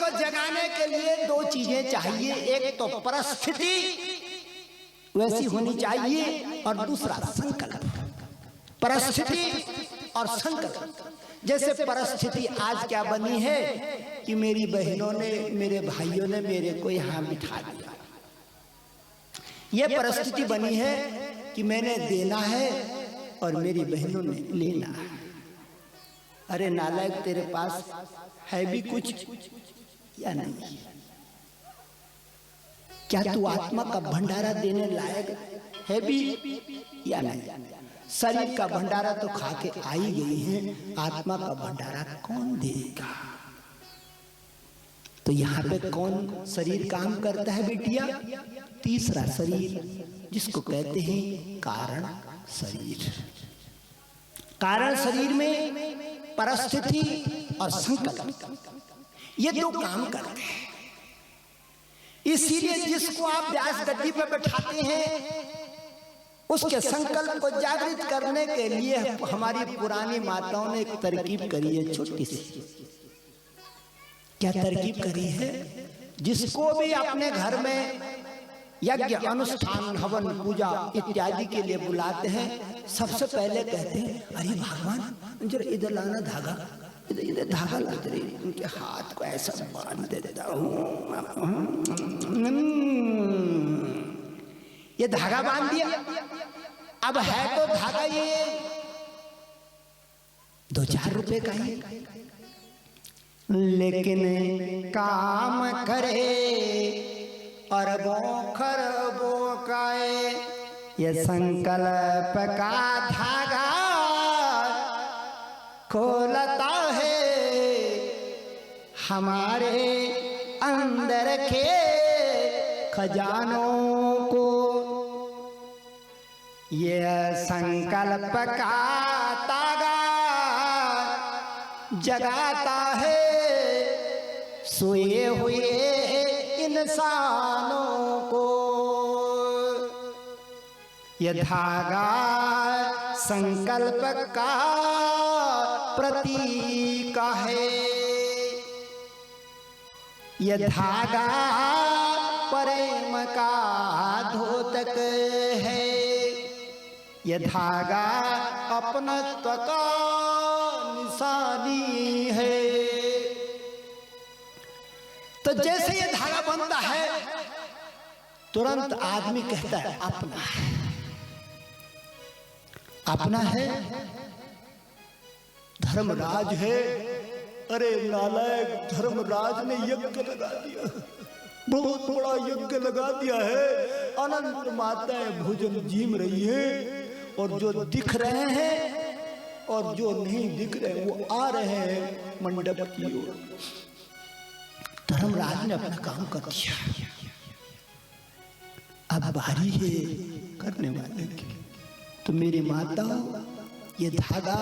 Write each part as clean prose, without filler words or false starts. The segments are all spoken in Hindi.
को जगाने के लिए दो चीजें चाहिए, एक तो परिस्थिति वैसी होनी चाहिए और दूसरा संकल्प। परिस्थिति और संकल्प। जैसे परिस्थिति आज क्या बनी है कि मेरी बहनों ने, मेरे भाइयों ने मेरे को यहाँ बिठा दिया। यह परिस्थिति बनी है कि मैंने देना है और मेरी बहनों ने लेना है। अरे नालायक, तेरे पास है भी कुछ या नहीं? क्या तू आत्मा का भंडारा देने लायक है भी या नहीं? शरीर का भंडारा तो खा के आई गई है, आत्मा का भंडारा कौन देगा? तो यहाँ पे कौन शरीर काम करता है बिटिया? तीसरा शरीर, जिसको कहते हैं कारण शरीर। कारण शरीर में परिस्थिति और संकल्प, ये दो काम करते हैं। इसीलिए जिसको आप व्यास गद्दी पर बैठाते हैं, उसके संकल्प को जागृत करने के लिए हमारी पुरानी माताओं ने एक तरकीब करी है, छोटी सी। क्या तरकीब करी है? जिसको भी अपने घर में यज्ञ, अनुष्ठान, हवन, पूजा इत्यादि के लिए बुलाते हैं, सबसे पहले कहते हैं, अरे भगवान जरा इधर लाना धागा, इधर धागा ला, उनके हाथ को ऐसा बांध देता हूँ। ये धागा बांध दिया। अब है तो धागा ये 2-4 रुपए का ही, लेकिन काम करे अरबों खरबों का ये संकल्प का धागा खोलता है हमारे अंदर के खजानों को। ये संकल्प का तागा जगाता है सोए हुए इंसानों को। ये धागा संकल्प का प्रतीक है। ये धागा प्रेम का द्योतक है। ये धागा अपनत्व का निशानी है। तो जैसे ये धागा बनता है, तुरंत आदमी कहता है अपना है, अपना है, धर्मराज है। अरे नालायक, धर्मराज ने यज्ञ लगा दिया, बहुत बड़ा यज्ञ लगा दिया है। अनंत माताएं भोजन जीम रही है, और जो दिख रहे हैं और जो नहीं दिख रहे वो आ रहे हैं मंडप की ओर। धर्मराज ने अपना काम कर दिया, अब बारी है करने वाले की। तो मेरी माता, ये धागा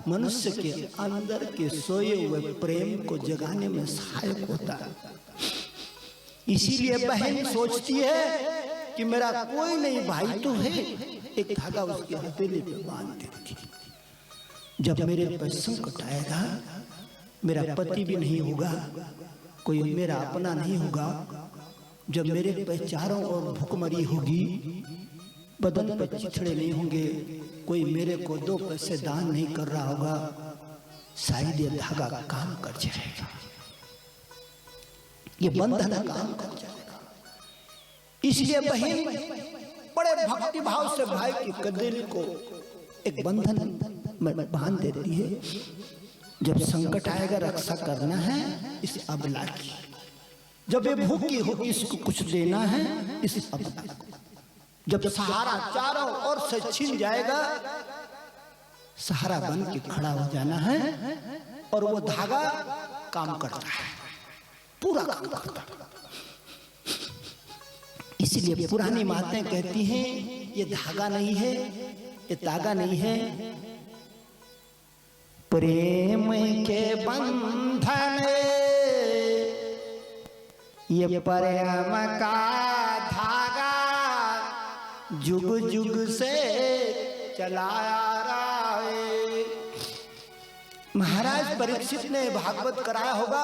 मनुष्य के अंदर के सोए हुए प्रेम को जगाने में सहायक होता है। इसीलिए बहन सोचती है कि मेरा कोई नहीं, भाई तो है, एक धागा उसके हथेली पे बांध देती। जब मेरे पे संकट आएगा, मेरा पति भी नहीं होगा, कोई मेरा अपना नहीं होगा, जब मेरे पे चारों ओर भुखमरी होगी, बदन पर चिथड़े नहीं होंगे, कोई मेरे को 2 पैसे दान नहीं कर रहा होगा, शायद ये धागा काम कर जाएगा, ये बंधन काम कर जाएगा। इसलिए बहन बड़े भक्ति भाव से भाई की कदेली को एक बंधन में बांध देती है। जब संकट आएगा, रक्षा करना है इस अबला की। जब ये भूखी होगी, इसको कुछ देना है इस अबला को। जब सहारा चारों ओर से छिन जाएगा, सहारा बन के खड़ा हो जाना है, और वो धागा काम करता है, पूरा काम करता है। इसलिए पुरानी माताएं कहती हैं, ये धागा नहीं है, ये तागा नहीं है, प्रेम के बंधन, ये प्रेम का धागा जुग जुग से चलाया रहा है। महाराज परीक्षित ने भागवत कराया होगा,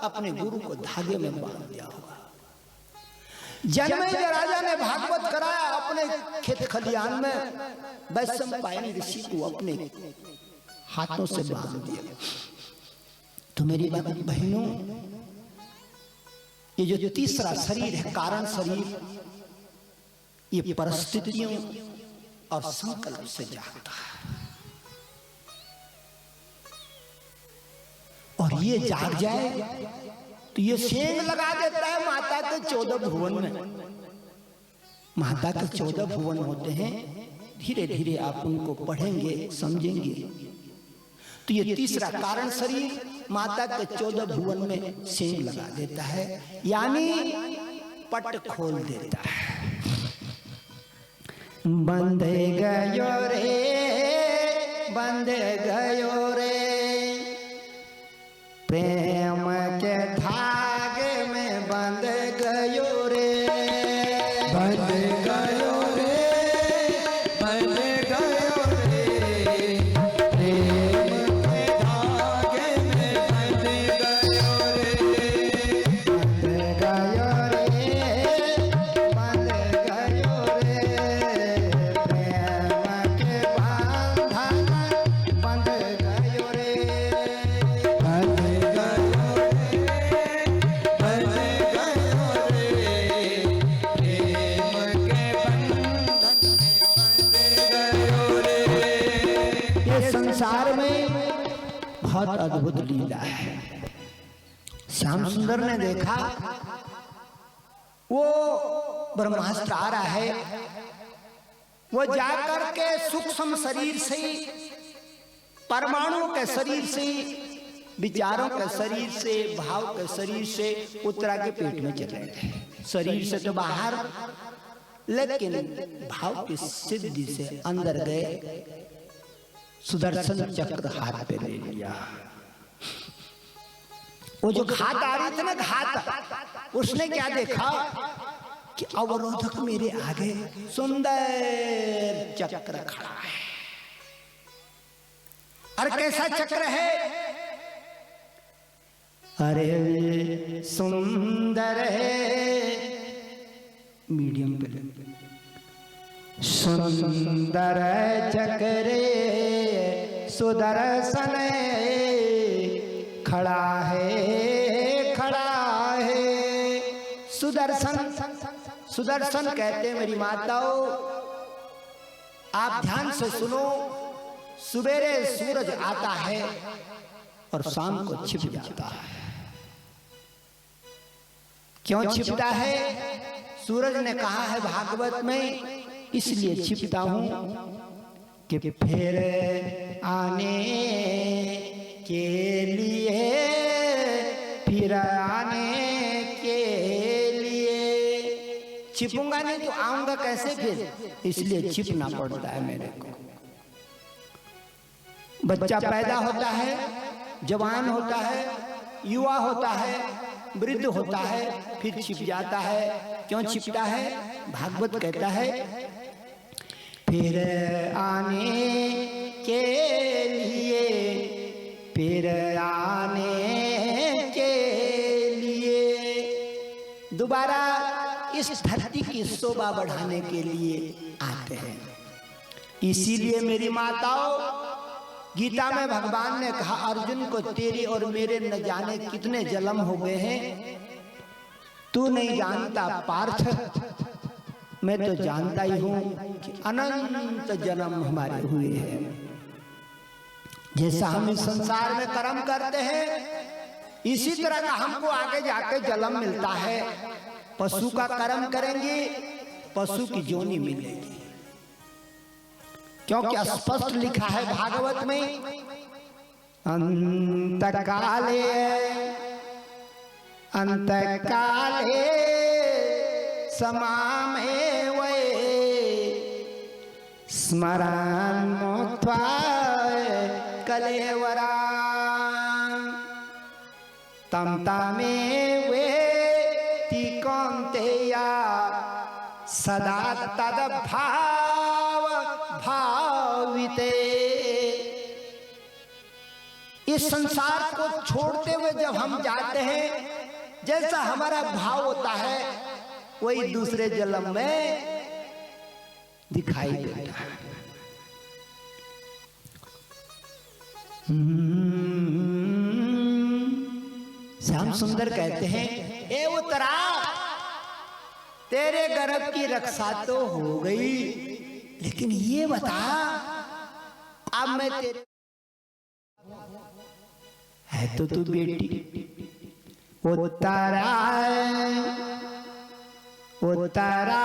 अपने गुरु को धागे में बांध दिया होगा। जनमेजय राजा ने भागवत कराया अपने खेत खलियान में, वैशंपायन ऋषि को अपने हाथों से बांध दिया। तो मेरी बहनों, ये जो तीसरा शरीर है, कारण शरीर, ये परिस्थितियों और संकल्प से जागता है, और ये जाग जाए तो ये सेंग लगा देता है माता के 14 भुवन में। माता के 14 भुवन होते हैं, धीरे धीरे आप उनको पढ़ेंगे समझेंगे। तो ये तीसरा कारण शरीर माता के 14 भुवन में सेंग लगा देता है, यानी पट खोल देता है। बंध गयो रे, बंध गयो रे, प्रेम के धागे में बंध गयो रे, बंध गयो रे, बंध गयो रे, प्रेम के धागे में बंध गयो रे, बंध गयो रे, बंध गयो रे, प्रेम के बंधन बंध गयो रे, बंध गयो रे, बंध गयो रे, प्रेम के बंधन बंध गयो रे। ये संसार में बहुत अद्भुत लीला है। श्याम सुंदर ने देखा, वो ब्रह्मास्त्र आ रहा है, वो जाकर के सूक्ष्म शरीर से, परमाणु के शरीर से, विचारों के शरीर से, भाव के शरीर से उत्तरा के पेट में चले गए। शरीर से तो बाहर, लेकिन भाव की सिद्धि से अंदर गए। सुदर्शन चक्र हाथ पे ले लिया। वो जो घात आ रही थी ना, घात, उसने क्या देखा कि अवरोधक मेरे आगे सुंदर चक्र खड़ा है। और कैसा चक्र है? अरे सुंदर है, मीडियम पे, सुंदर चक्रे सुदर्शन खड़ा है, खड़ा है। सुदर्शन, सुदर्शन कहते हैं मेरी माताओं, आप ध्यान से सुनो, सवेरे सूरज आता है और शाम को छिप जाता है। क्यों छिपता है? सूरज ने कहा है भागवत में, इसलिए छिपता हूं कि फिर आने के लिए, फिर आने के लिए। छिपूंगा नहीं तो आऊंगा कैसे फिर? इसलिए छिपना पड़ता है मेरे को। बच्चा पैदा होता है, जवान होता है, युवा होता है, वृद्ध होता है, फिर छिप जाता है। क्यों छिपता है? भागवत कहता है फिर आने के लिए, फिर आने के लिए, दोबारा इस धरती की शोभा बढ़ाने के लिए आते हैं। इसीलिए मेरी माताओं, गीता में भगवान ने कहा अर्जुन को, तेरे और मेरे न जाने कितने जन्म हो गए हैं, तू नहीं जानता पार्थ, मैं तो जानता ही हूं कि अनंत जन्म हमारे हुए हैं। जैसा हम इस संसार में कर्म करते हैं, इसी तरह का हमको आगे जाके जन्म मिलता है। पशु का कर्म करेंगे, पशु की जोनी मिलेगी। क्योंकि स्पष्ट लिखा है भागवत में, अंतकाले, अंतकाले समामे वै स्मरण मुक्त्वा कलेवरा तम तमे वेति कौन्तेया सदा तद्भाव भाविते। इस संसार को छोड़ते हुए जब हम जाते हैं, जैसा हमारा भाव होता है वही दूसरे जन्म में दिखाई देता है। श्याम सुंदर कहते हैं, ए उत्तरा, तेरे गर्भ की रक्षा तो हो गई, लेकिन ये बता, अब मैं तेरे है तो तू बेटी, उत्तरा उत्तरा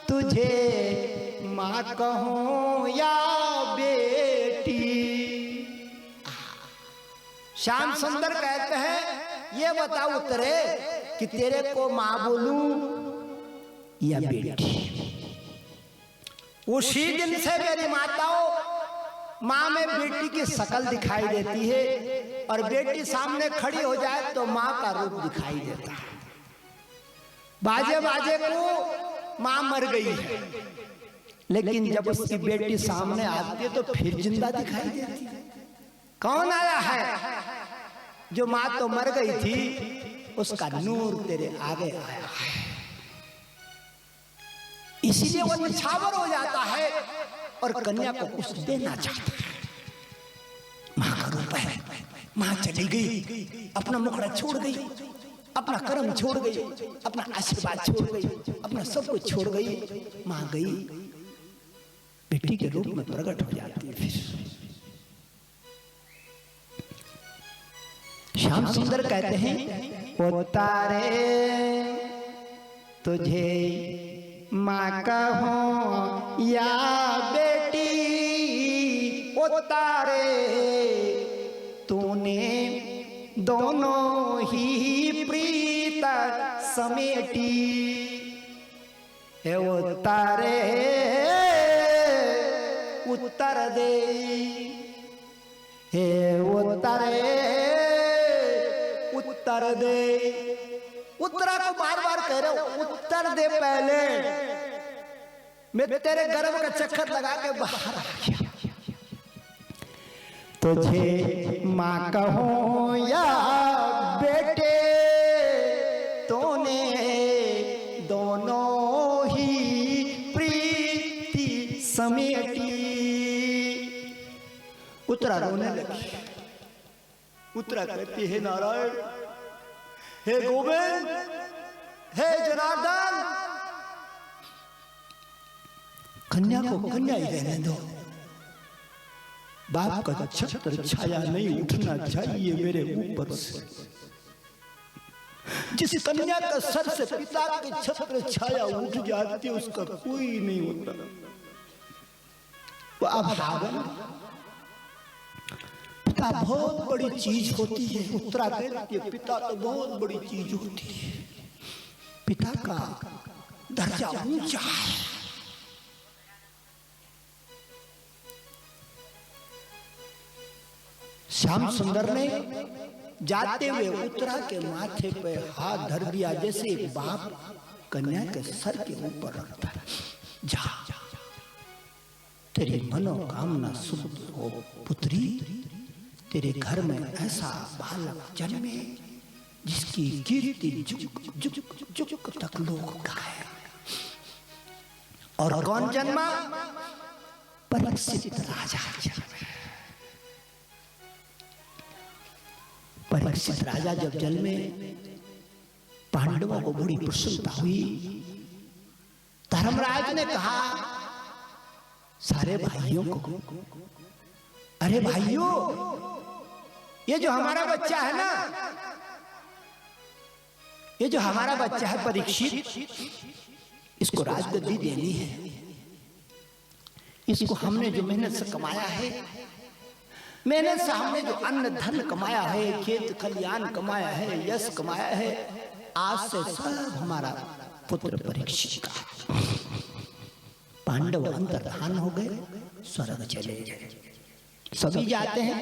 तुझे माँ कहूं या बेटी। श्याम सुंदर कहते हैं, ये बता उत्तरे कि तेरे को माँ बोलूं या बेटी। उसी दिन से मेरी माताओं, माँ में बेटी की शकल दिखाई देती है, और बेटी सामने खड़ी हो जाए तो माँ का रूप दिखाई देता है। बाजे बाजे को माँ मर गई है, लेकिन जब उसकी बेटी सामने आती है तो फिर जिंदा दिखाई देती है। कौन आया है? जो माँ तो मर गई थी, उसका नूर तेरे आगे आया है, इसीलिए वो निछावर हो जाता है और कन्या को कुछ देना चाहता है। माँ का रूप है, माँ चली गई, अपना मुखड़ा छोड़ गई, अपना कर्म छोड़ गई, अपना आशीर्वाद छोड़ गई, अपना सब कुछ छोड़ गई। माँ गई, बेटी के रूप में प्रकट हो जाती है। फिर श्याम सुंदर कहते हैं, उतारे तुझे माँ कहूं या बेटी, उतारे तूने दोनों ही प्रीत समेटी। हे उतारे उत्तर दे, हे उतारे उत्तर दे। उत्तरा को बार बार कह रहे हो, उत्तर दे पहले, मैं तेरे गर्भ का चक्कर लगा के बाहर आ गया। तुझे माँ कहूं या बेटे, तूने दोनों ही प्रीति समेटी। उत्तरा रोने लगी। उत्तरा कहती है, नारायण, हे गोविंद, हे जनार्दन, कन्या को कन्या ही रहने दो। बाप का छत्र छाया नहीं उठना चाहिए मेरे ऊपर से। जिस कन्या का सर से पिता के छत्र छाया उठ जाती है, उसका कोई नहीं होता। वो अभागन, पिता बहुत बड़ी चीज होती है। उत्तरा कहती है, पिता तो बहुत बड़ी चीज होती है, पिता का दर्जा ऊंचा है। श्याम सुंदर ने जाते हुए उत्तरा के माथे पे हाथ धर दिया, जैसे एक बाप कन्या के सर के ऊपर रखता है। जा, तेरी मनोकामना सिद्ध हो पुत्री। तेरे घर में ऐसा बालक जन्मे जिसकी कीर्ति जुग जुग जुग तक लोग गाए। और कौन जन्मा? परीक्षित राजा जन्मे। परीक्षित राजा जब जन्मे, पांडवों को बड़ी प्रसन्नता हुई। धर्मराज ने कहा सारे भाइयों को, अरे भाइयों, ये जो हमारा बच्चा है ना, ये जो हमारा बच्चा है परीक्षित, इसको राजगद्दी देनी है। इसको हमने जो मेहनत से कमाया है, मेहनत से हमने जो अन्न धन कमाया है, खेत खलियान कमाया है, यश कमाया है, आज से सब हमारा पुत्र परीक्षित का। पांडव अंतर्धान हो गए, स्वर्ग चले गए। सभी जाते हैं।